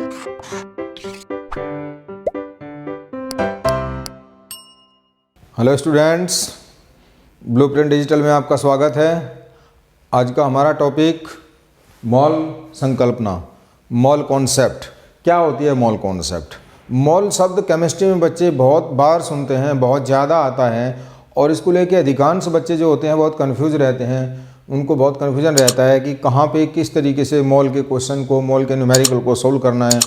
Hello students, blueprint digital में आपका स्वागत है। आज का हमारा टॉपिक मोल संकल्पना, मोल कॉन्सेप्ट। क्या होती है मोल कॉन्सेप्ट? मोल शब्द केमिस्ट्री में बच्चे बहुत बार सुनते हैं, बहुत ज़्यादा आता है और इसको लेके अधिकांश बच्चे जो होते हैं बहुत कंफ्यूज रहते हैं। उनको बहुत कन्फ्यूजन रहता है कि कहाँ पे किस तरीके से मोल के क्वेश्चन को, मोल के न्यूमेरिकल को सोल्व करना है,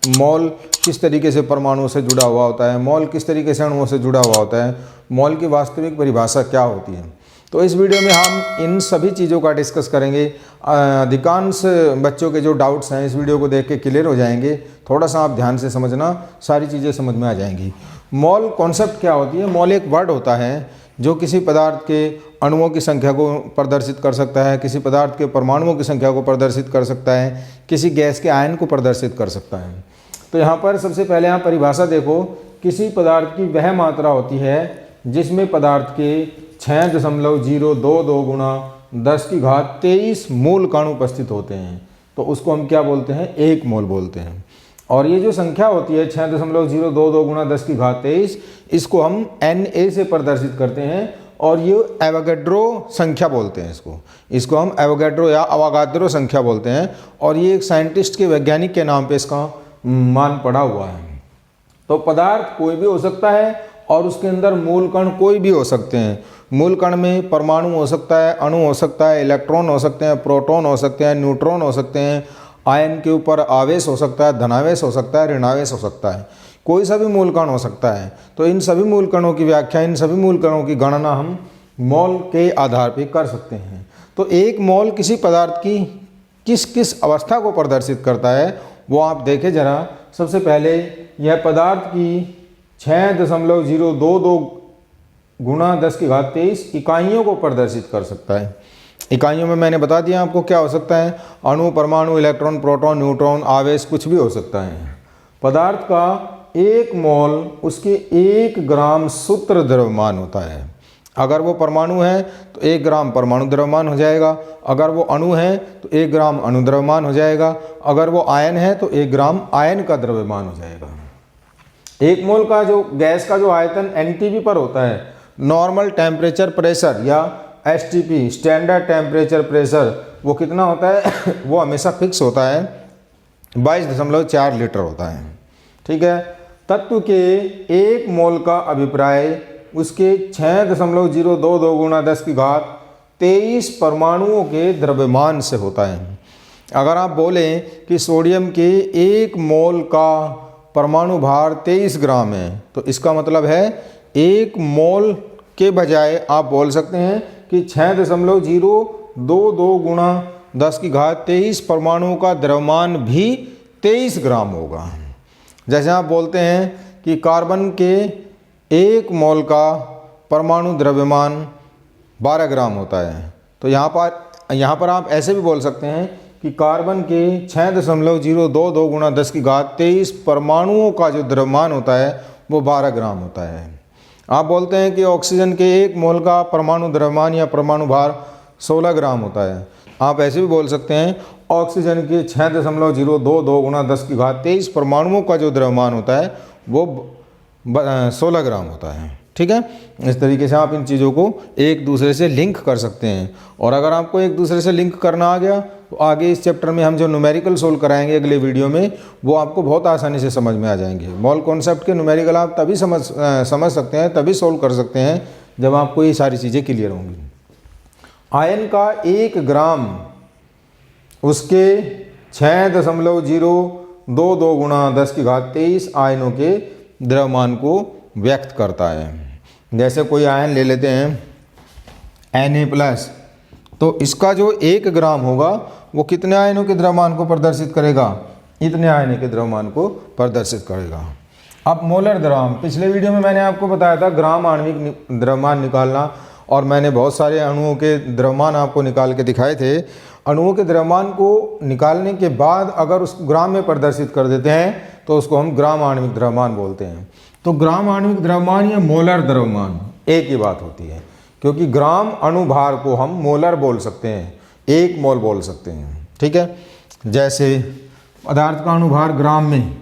मोल किस तरीके से परमाणुओं से जुड़ा हुआ होता है, मोल किस तरीके से अणुओं से जुड़ा हुआ होता है, मोल की वास्तविक परिभाषा क्या होती है। तो इस वीडियो में हम इन सभी चीज़ों का डिस्कस करेंगे। अधिकांश बच्चों के जो डाउट्स हैं इस वीडियो को देख के क्लियर हो जाएंगे। थोड़ा सा आप ध्यान से समझना, सारी चीज़ें समझ में आ जाएंगी। मोल कॉन्सेप्ट क्या होती है? मोल एक वर्ड होता है जो किसी पदार्थ के अणुओं की संख्या को प्रदर्शित कर सकता है, किसी पदार्थ के परमाणुओं की संख्या को प्रदर्शित कर सकता है, किसी गैस के आयन को प्रदर्शित कर सकता है। तो यहाँ पर सबसे पहले आप परिभाषा देखो। किसी पदार्थ की वह मात्रा होती है जिसमें पदार्थ के 6.022 गुणा 10⁻23 मूल कण उपस्थित होते हैं, तो उसको हम क्या बोलते हैं? एक मोल बोलते हैं। और ये जो संख्या होती है 6.022 गुणा 10⁻23, इसको हम Na से प्रदर्शित करते हैं और ये एवोगैड्रो संख्या बोलते हैं। इसको हम एवोगैड्रो या अवागाद्रो संख्या बोलते हैं और ये एक साइंटिस्ट के, वैज्ञानिक के नाम पे इसका मान पड़ा हुआ है। तो पदार्थ कोई भी हो सकता है और उसके अंदर मूल कण कोई भी हो सकते हैं। मूल कण में परमाणु हो सकता है, अणु हो सकता है, इलेक्ट्रॉन हो सकते हैं, प्रोटॉन हो सकते हैं, न्यूट्रॉन हो सकते हैं, आयन के ऊपर आवेश हो सकता है, धनावेश हो सकता है, ऋणावेश हो सकता है, कोई सा भी मूल कण हो सकता है। तो इन सभी मूल कणों की व्याख्या, इन सभी मूल कणों की गणना हम मोल के आधार पर कर सकते हैं। तो एक मोल किसी पदार्थ की किस किस अवस्था को प्रदर्शित करता है वो आप देखें जरा। सबसे पहले यह पदार्थ की 6.022 गुणा 10⁻23 इकाइयों को प्रदर्शित कर सकता है। इकाइयों में मैंने बता दिया आपको क्या हो सकता है। अणु, परमाणु, इलेक्ट्रॉन, प्रोटॉन, न्यूट्रॉन, आवेश, कुछ भी हो सकता है। पदार्थ का एक मोल उसके 1 ग्राम सूत्र द्रव्यमान होता है। अगर वो परमाणु है तो 1 ग्राम परमाणु द्रव्यमान हो जाएगा, अगर वो अणु है तो 1 ग्राम अणु द्रव्यमान हो जाएगा, अगर वो आयन है तो 1 ग्राम आयन का द्रव्यमान हो जाएगा। एक मोल का जो गैस का जो आयतन NTP पर होता है, नॉर्मल टेम्परेचर प्रेशर या STP, स्टैंडर्ड टेम्परेचर प्रेशर, वो कितना होता है? वो हमेशा फिक्स होता है, 22.4 लीटर होता है। ठीक है। तत्व के एक मोल का अभिप्राय उसके 6.022 गुणा 10⁻23 परमाणुओं के द्रव्यमान से होता है। अगर आप बोलें कि सोडियम के एक मोल का परमाणु भार 23 ग्राम है, तो इसका मतलब है एक मोल के बजाय आप बोल सकते हैं कि 6.022 गुणा 10⁻23 परमाणुओं का द्रव्यमान भी 23 ग्राम होगा। जैसे आप बोलते हैं कि कार्बन के एक मोल का परमाणु द्रव्यमान 12 ग्राम होता है, तो यहाँ पर आप ऐसे भी बोल सकते हैं कि कार्बन के 6.022 गुणा 10⁻23 परमाणुओं का जो द्रव्यमान होता है वो 12 ग्राम होता है। आप बोलते हैं कि ऑक्सीजन के एक मोल का परमाणु द्रव्यमान या परमाणु भार 16 ग्राम होता है। आप ऐसे भी बोल सकते हैं ऑक्सीजन के 6.022 गुणा 10⁻23 परमाणुओं का जो द्रव्यमान होता है वो 16 ग्राम होता है। ठीक है। इस तरीके से आप इन चीज़ों को एक दूसरे से लिंक कर सकते हैं। और अगर आपको एक दूसरे से लिंक करना आ गया तो आगे इस चैप्टर में हम जो न्यूमेरिकल सोल्व कराएंगे अगले वीडियो में, वो आपको बहुत आसानी से समझ में आ जाएंगे। मोल कॉन्सेप्ट के न्यूमेरिकल आप तभी समझ सकते हैं, तभी सोल्व कर सकते हैं जब आपको ये सारी चीज़ें क्लियर होंगी। आयन का 1 ग्राम उसके 6.022 गुणा 10⁻23 आयनों के द्रव्यमान को व्यक्त करता है। जैसे कोई आयन ले लेते हैं Na+, तो इसका जो 1 ग्राम होगा वो कितने आयनों के द्रव्यमान को प्रदर्शित करेगा? इतने आयनों के द्रव्यमान को प्रदर्शित करेगा। अब मोलर द्रव्यमान, पिछले वीडियो में मैंने आपको बताया था ग्राम आणविक द्रव्यमान निकालना, और मैंने बहुत सारे अणुओं के द्रव्यमान आपको निकाल के दिखाए थे। अणुओं के द्रव्यमान को निकालने के बाद अगर उस ग्राम में प्रदर्शित कर देते हैं तो उसको हम ग्राम आणविक द्रव्यमान बोलते हैं। तो ग्राम आणविक द्रव्यमान या मोलर द्रव्यमान एक ही बात होती है, क्योंकि ग्राम अणुभार को हम मोलर बोल सकते हैं, 1 मोल बोल सकते हैं। ठीक है। जैसे पदार्थ का अणुभार ग्राम में,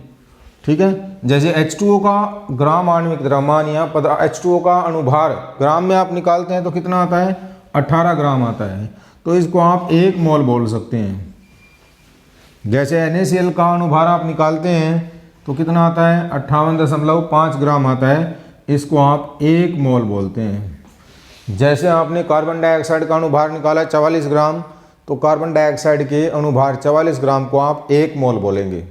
ठीक है। जैसे H2O का ग्राम आणविक द्रव्यमान या H2O का अणुभार ग्राम में आप निकालते हैं तो कितना आता है, 18 ग्राम आता है। तो इसको आप 1 मोल बोल सकते हैं। जैसे NaCl का अणुभार आप निकालते हैं तो कितना आता है, 58.5 ग्राम आता है, इसको आप 1 मोल बोलते हैं। जैसे आपने कार्बन डाइऑक्साइड का अणुभार निकाला 44 ग्राम, तो कार्बन डाइऑक्साइड के अणुभार 44 ग्राम को आप 1 मोल बोलेंगे।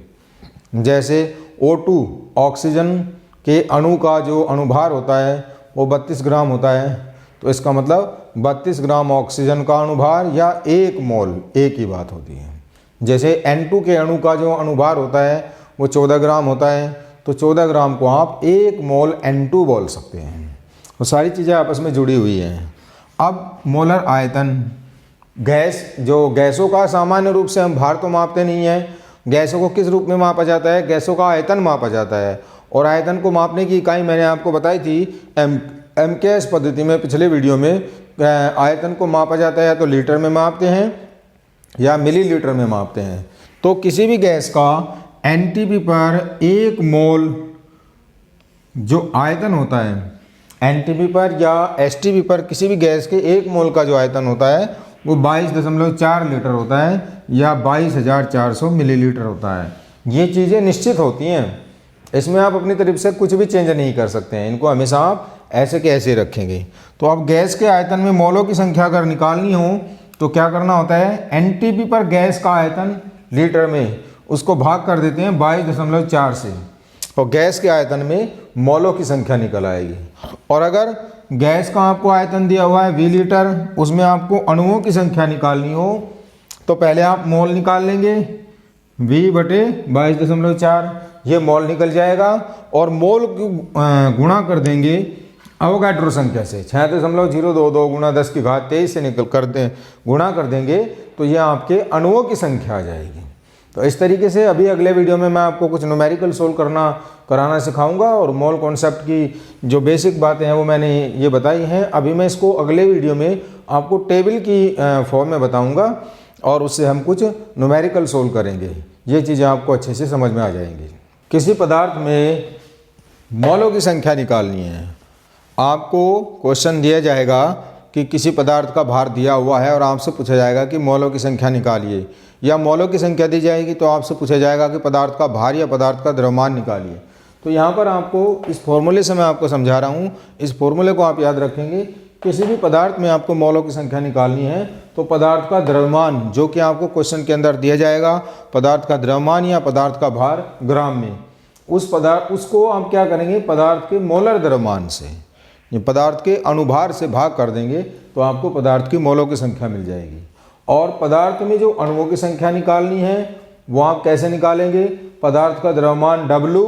जैसे O2 ऑक्सीजन के अणु का जो अणुभार होता है वो 32 ग्राम होता है, तो इसका मतलब 32 ग्राम ऑक्सीजन का अणुभार या 1 मोल, एक ही बात होती है। जैसे N2 के अणु का जो अणुभार होता है वो 14 ग्राम होता है, तो 14 ग्राम को आप 1 मोल N2 बोल सकते हैं। वो सारी चीज़ें आपस में जुड़ी हुई हैं। अब मोलर आयतन, गैस, जो गैसों का सामान्य रूप से हम भार तो मापते नहीं हैं, गैसों को किस रूप में मापा जाता है, गैसों का आयतन मापा जाता है। और आयतन को मापने की इकाई मैंने आपको बताई थी MKS पद्धति में, पिछले वीडियो में। आयतन को मापा जाता है या तो लीटर में मापते हैं या मिलीलीटर में मापते हैं। तो किसी भी गैस का NTP पर 1 मोल जो आयतन होता है, NTP पर या STP पर किसी भी गैस के 1 मोल का जो आयतन होता है वो 22.4 लीटर होता है या 22,400 मिलीलीटर होता है। ये चीज़ें निश्चित होती हैं, इसमें आप अपनी तरफ से कुछ भी चेंज नहीं कर सकते हैं, इनको हमेशा आप ऐसे के ऐसे रखेंगे। तो अब गैस के आयतन में मोलों की संख्या अगर निकालनी हो तो क्या करना होता है, NTP पर गैस का आयतन लीटर में उसको भाग कर देते हैं 22.4 से, और गैस के आयतन में मोलों की संख्या निकल आएगी। और अगर गैस का आपको आयतन दिया हुआ है 20 लीटर, उसमें आपको अणुओं की संख्या निकालनी हो तो पहले आप मोल निकाल लेंगे, 20/22.4, ये मोल निकल जाएगा। और मोल गुणा कर देंगे अवोगाड्रो संख्या से, 6.022 गुणा 10⁻23 से निकल कर दें, गुणा कर देंगे तो ये आपके अणुओं की संख्या आ जाएगी। तो इस तरीके से अभी अगले वीडियो में मैं आपको कुछ न्यूमेरिकल सोल्व कराना सिखाऊंगा, और मोल कॉन्सेप्ट की जो बेसिक बातें हैं वो मैंने ये बताई हैं। अभी मैं इसको अगले वीडियो में आपको टेबल की फॉर्म में बताऊंगा और उससे हम कुछ न्यूमेरिकल सोल्व करेंगे। ये चीज़ें आपको अच्छे से समझ में आ जाएंगी। किसी पदार्थ में मोलों की संख्या निकालनी है, आपको क्वेश्चन दिया जाएगा कि किसी पदार्थ का भार दिया हुआ है और आपसे पूछा जाएगा कि मोलों की संख्या निकालिए, या मोलों की संख्या दी जाएगी तो आपसे पूछा जाएगा कि पदार्थ का भार या पदार्थ का द्रव्यमान निकालिए। तो यहाँ पर आपको इस फॉर्मूले से मैं आपको समझा रहा हूँ, इस फॉर्मूले को आप याद रखेंगे। किसी भी पदार्थ में आपको मोलों की संख्या निकालनी है तो पदार्थ का द्रव्यमान, जो कि आपको क्वेश्चन के अंदर दिया जाएगा, पदार्थ का द्रव्यमान या पदार्थ का भार ग्राम में, उसको आप क्या करेंगे, पदार्थ के मोलर द्रव्यमान से, ये पदार्थ के अणुभार से भाग कर देंगे तो आपको पदार्थ की मोलों की संख्या मिल जाएगी। और पदार्थ में जो अणुओं की संख्या निकालनी है वो आप कैसे निकालेंगे, पदार्थ का द्रव्यमान W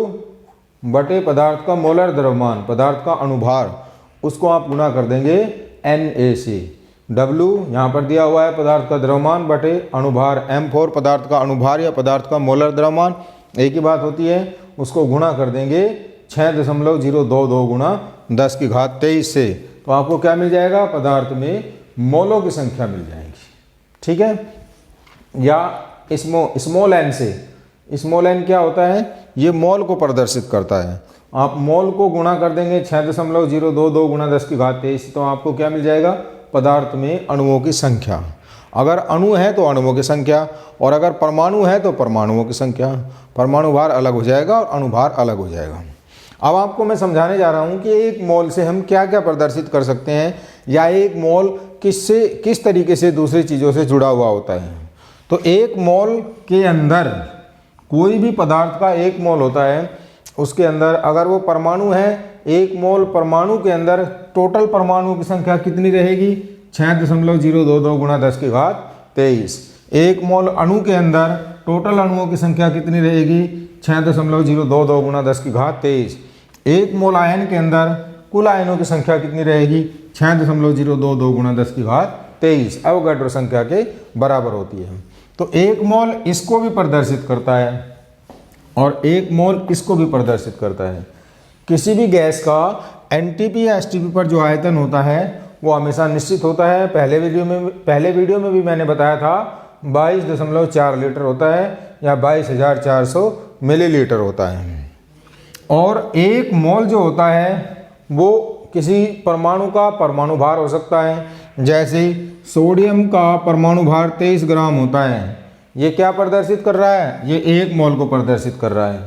बटे पदार्थ का मोलर द्रव्यमान, पदार्थ का अणुभार, उसको आप गुणा कर देंगे Na से। W यहाँ पर दिया हुआ है पदार्थ का द्रव्यमान बटे अणुभार, M4 पदार्थ का अणुभार या पदार्थ का मोलर द्रव्यमान, एक ही बात होती है, उसको गुणा कर देंगे 6.022 गुणा 10⁻23 से, तो आपको क्या मिल जाएगा, पदार्थ में मोलों की संख्या मिल जाएगी। ठीक है। या स्मॉल n से, स्मॉल n क्या होता है, ये मोल को प्रदर्शित करता है। आप मोल को गुणा कर देंगे 6.022 गुणा 10⁻23, तो आपको क्या मिल जाएगा, पदार्थ में अणुओं की संख्या। अगर अणु है तो अणुओं की संख्या, और अगर परमाणु है तो परमाणुओं की संख्या। परमाणु भार अलग हो जाएगा और अणुभार अलग हो जाएगा। अब आपको मैं समझाने जा रहा हूँ कि एक मोल से हम क्या क्या प्रदर्शित कर सकते हैं, या एक मोल किस तरीके से दूसरी चीज़ों से जुड़ा हुआ होता है। तो एक मोल के अंदर, कोई भी पदार्थ का एक मोल होता है, उसके अंदर अगर वो परमाणु है, एक मोल परमाणु के अंदर टोटल परमाणु की संख्या कितनी रहेगी, 6.022 गुणा 10⁻23। एक मोल अणु के अंदर टोटल अणुओं की संख्या कितनी रहेगी, 6.022 गुणा 10⁻23। एक मोल आयन के अंदर कुल आयनों की संख्या कितनी रहेगी, 6.022 गुणा 10⁻23 अवोगाड्रो संख्या के बराबर होती है। तो एक मोल इसको भी प्रदर्शित करता है और एक मोल इसको भी प्रदर्शित करता है। किसी भी गैस का NTP या STP पर जो आयतन होता है वो हमेशा निश्चित होता है। पहले वीडियो में भी मैंने बताया था 22.4 लीटर होता है, या 22,400 मिलीलीटर होता है। और एक मोल जो होता है वो किसी परमाणु का परमाणु भार हो सकता है। जैसे सोडियम का परमाणु भार 23 ग्राम होता है, ये क्या प्रदर्शित कर रहा है, ये 1 मोल को प्रदर्शित कर रहा है।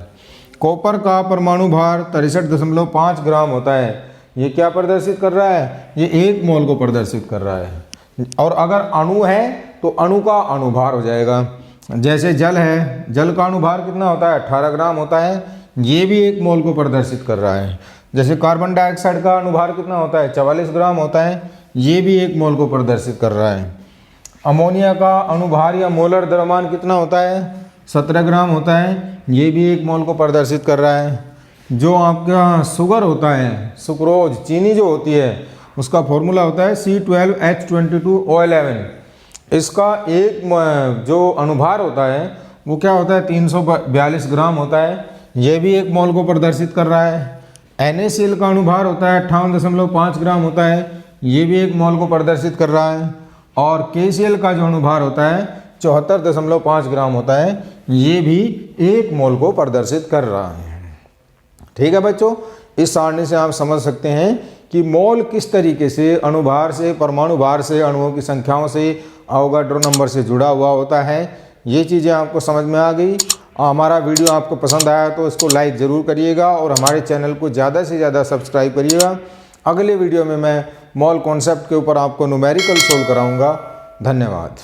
कॉपर का परमाणु भार 63.5 ग्राम होता है, ये क्या प्रदर्शित कर रहा है, ये 1 मोल को प्रदर्शित कर रहा है। और अगर अणु है तो अणु का अणुभार हो जाएगा। जैसे जल है, जल का अणुभार कितना होता है, 18 ग्राम होता है, ये भी 1 मोल को प्रदर्शित कर रहा है। जैसे कार्बन डाइऑक्साइड का अणुभार कितना होता है, 44 ग्राम होता है, ये भी 1 मोल को प्रदर्शित कर रहा है। अमोनिया का अणुभार या मोलर द्रव्यमान कितना होता है, 17 ग्राम होता है, ये भी 1 मोल को प्रदर्शित कर रहा है। जो आपका शुगर होता है, सुक्रोज चीनी जो होती है, उसका फॉर्मूला होता है C12H22O11। इसका एक जो अणुभार होता है वो क्या होता है, 342 ग्राम होता है, ये भी 1 मोल को प्रदर्शित कर रहा है। NaCl का अणुभार होता है 58.5 ग्राम होता है, ये भी 1 मोल को प्रदर्शित कर रहा है। और KCl का जो अणुभार होता है 74.5 ग्राम होता है, ये भी 1 मोल को प्रदर्शित कर रहा है। ठीक है बच्चों, इस सारणी से आप समझ सकते हैं कि मोल किस तरीके से अणुभार से, परमाणु भार से, अणुओं की संख्याओं से, अवोगाड्रो नंबर से जुड़ा हुआ होता है। ये चीज़ें आपको समझ में आ गई। हमारा वीडियो आपको पसंद आया तो इसको लाइक ज़रूर करिएगा और हमारे चैनल को ज़्यादा से ज़्यादा सब्सक्राइब करिएगा। अगले वीडियो में मैं मोल कॉन्सेप्ट के ऊपर आपको न्यूमेरिकल सोल्व कराऊंगा। धन्यवाद।